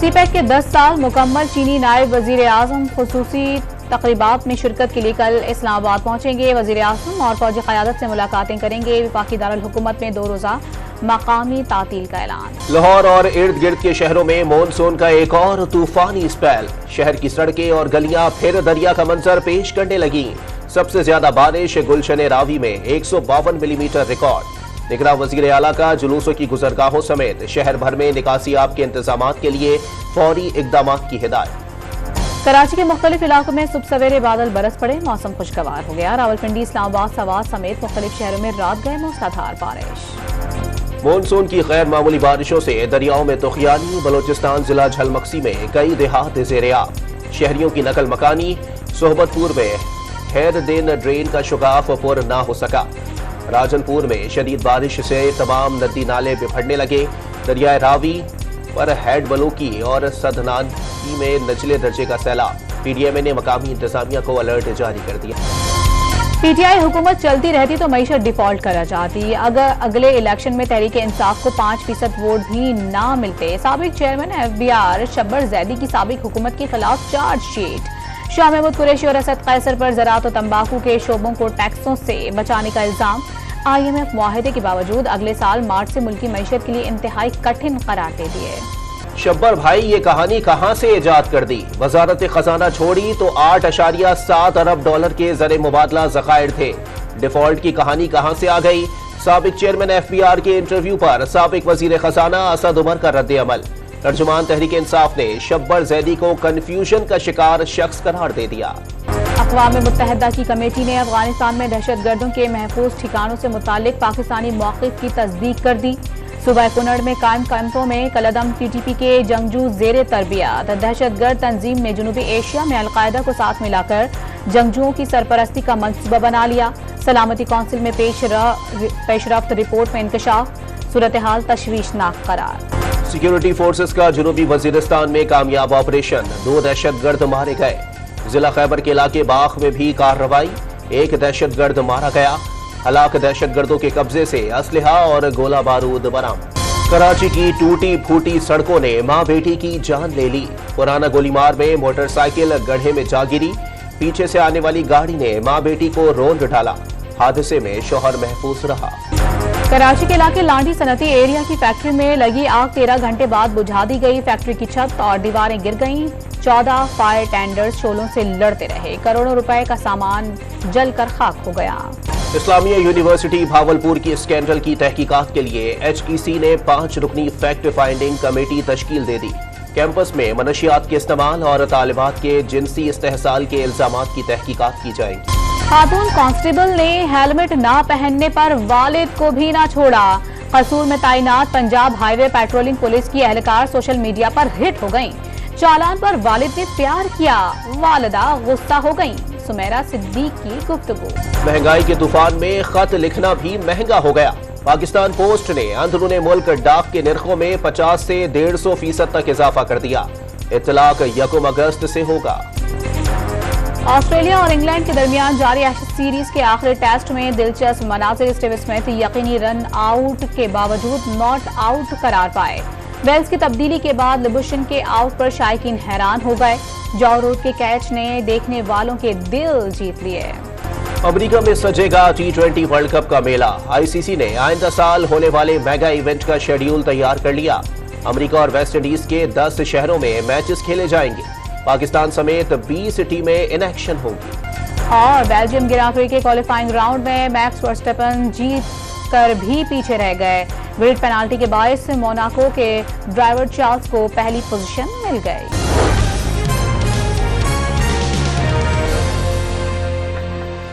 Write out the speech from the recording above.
CPEC के 10 साल मुकम्मल चीनी नायब वजीर आजम खुसूसी तकरीबात में शिरकत के लिए कल इस्लामाबाद पहुंचेंगे। वजीर आजम और फौजी क़यादत से मुलाकातें करेंगे। वफाकी दारुल हुकूमत में 2 रोज़ा मकामी तातील का ऐलान। लाहौर और इर्द गिर्द के शहरों में मानसून का एक और तूफानी स्पेल। शहर की सड़कें और गलियां फिर दरिया का मंजर पेश करने लगी। सबसे ज्यादा बारिश गुलशन रावी में 152 मिलीमीटर रिकॉर्ड। निगरान वजीर आला का जुलूसों की गुजरगाहों समेत शहर भर में निकासियाब के इंतजामात के लिए फौरी इकदाम की हिदायत। कराची के मुख्तलिफ इलाकों में सुबह सवेरे बादल बरस पड़े, मौसम खुशगवार हो गया। रावलपिंडी, इस्लामाबाद, सवात समेत मुख्तलिफ शहरों में रात गए मूसलाधार बारिश। मानसून की गैर मामूली बारिशों से दरियाओं में तुगयानी। बलोचिस्तान जिला झलमक्सी में कई देहात ज़ेर-ए-आब। शहरियों की नकल मकानी। सोहबतपुर में खैर दिन ड्रेन का शुगाफ पुर ना हो सका। राजनपुर में शदीद बारिश से तमाम नदी नाले बिफरने लगे। दरियाए रावी पर हैड बलोकी और सदनानी में निचले दर्जे का सैलाब। पीडीएमए ने मकामी इंतजामिया को अलर्ट जारी कर दिया। पीटीआई हुकूमत चलती रहती तो मईशत डिफॉल्ट करा जाती। अगर अगले इलेक्शन में तहरीक इंसाफ को 5% वोट भी ना मिलते। साबिक चेयरमैन FBR शब्बर जैदी की साबिक हुकूमत के खिलाफ चार्जशीट। शाह महमूद कुरैशी और असद कैसर पर ज़राअत और तंबाकू के शोबों को टैक्सों से बचाने का इल्जाम। IMF मुआहदे के बावजूद अगले साल मार्च से मुल्की मईशत के लिए इंतहाई कठिन करार दे दिए। शब्बर भाई ये कहानी कहां से इजाद कर दी? वजारत खजाना छोड़ी तो 8.7 अरब डॉलर के ज़र मुबादला ज़खायर थे। डिफॉल्ट की कहानी कहां से आ गई? साबिक चेयरमैन FBR के इंटरव्यू पर साबिक वजीर खजाना असद उमर का रद्द अमल। तर्जुमान तहरीक इंसाफ ने शब्बर जैदी को कन्फ्यूजन का शिकार शख्स करार दे दिया। अक़वाम मुत्तहिदा की कमेटी ने अफगानिस्तान में दहशतगर्दों के महफूज ठिकानों से मुतालिक पाकिस्तानी मौक़िफ़ की तस्दीक कर दी। सूबा कुनड़ में कायम कैंपों में कलदम TTP के जंगजू ज़ेरे तरबियत। दहशतगर्द तंजीम ने जनूबी एशिया में अलकायदा को साथ मिलाकर जंगजुओं की सरपरस्ती का मंसूबा बना लिया। सलामती कौंसिल में पेशरफ्त रिपोर्ट में इंकशाफ। सूरत हाल तशवीशनाक करार। सिक्योरिटी फोर्सेस का जनूबी वजीरिस्तान में कामयाब ऑपरेशन। 2 दहशतगर्द मारे गए। जिला खैबर के इलाके बाख में भी कार्रवाई। 1 दहशतगर्द मारा गया। हलाक दहशतगर्दों के कब्जे से असलहा और गोला बारूद बरामद। कराची की टूटी फूटी सड़कों ने मां बेटी की जान ले ली। पुराना गोलीमार में मोटरसाइकिल गड्ढे में जा गिरी। पीछे से आने वाली गाड़ी ने मां बेटी को रोंद डाला। हादसे में शौहर महफूज रहा। कराची के इलाके लांडी सनती एरिया की फैक्ट्री में लगी आग 13 घंटे बाद बुझा दी गई। फैक्ट्री की छत और दीवारें गिर गईं। 14 फायर टेंडर्स शोलों से लड़ते रहे। करोड़ों रुपए का सामान जलकर खाक हो गया। इस्लामिया यूनिवर्सिटी भावलपुर की स्कैंडल की तहकीकात के लिए HEC ने 5 रुकनी फैक्ट फाइंडिंग कमेटी तश्कील दे दी। कैंपस में मनशियात के इस्तेमाल और तालिबात के जिनसी इस्तेहसाल के इल्जामात की तहकीकात की जाएगी। खातून कांस्टेबल ने हेलमेट ना पहनने पर वालिद को भी ना छोड़ा। कसूर में तैनात पंजाब हाईवे पेट्रोलिंग पुलिस की एहलकार सोशल मीडिया पर हिट हो गईं। चालान पर वालिद ने प्यार किया, वालिदा गुस्सा हो गईं। सुमेरा सिद्दीक की गुफ्तगू। महंगाई के तूफान में खत लिखना भी महंगा हो गया। पाकिस्तान पोस्ट ने अंदरूने मुल्क डाक के निर्खों में 50 से 150% तक इजाफा कर दिया। इत्तलाक 1 अगस्त से होगा। ऑस्ट्रेलिया और इंग्लैंड के दरमियान जारी एशेज सीरीज के आखिरी टेस्ट में दिलचस्प मनाज़िर। स्टीव स्मिथ यकीनी रन आउट के बावजूद नॉट आउट करार पाए। वेल्स की तब्दीली के बाद लिबुशन के आउट पर शायकीन हैरान हो गए। जॉ रूट के कैच ने देखने वालों के दिल जीत लिए। अमेरिका में सजेगा T20 वर्ल्ड कप का मेला। ICC ने आइंदा साल होने वाले मेगा इवेंट का शेड्यूल तैयार कर लिया। अमेरिका और वेस्ट इंडीज के 10 शहरों में मैचेस खेले जाएंगे। पाकिस्तान समेत 20 टीमें इन एक्शन होंगी। और बेल्जियम ग्रां प्री के क्वालिफाइंग राउंड में मैक्स वर्स्टेपन जीत कर भी पीछे रह गए। विल्ड पेनाल्टी के बायस मोनाको के ड्राइवर चार्ल्स को पहली पोजीशन मिल गई।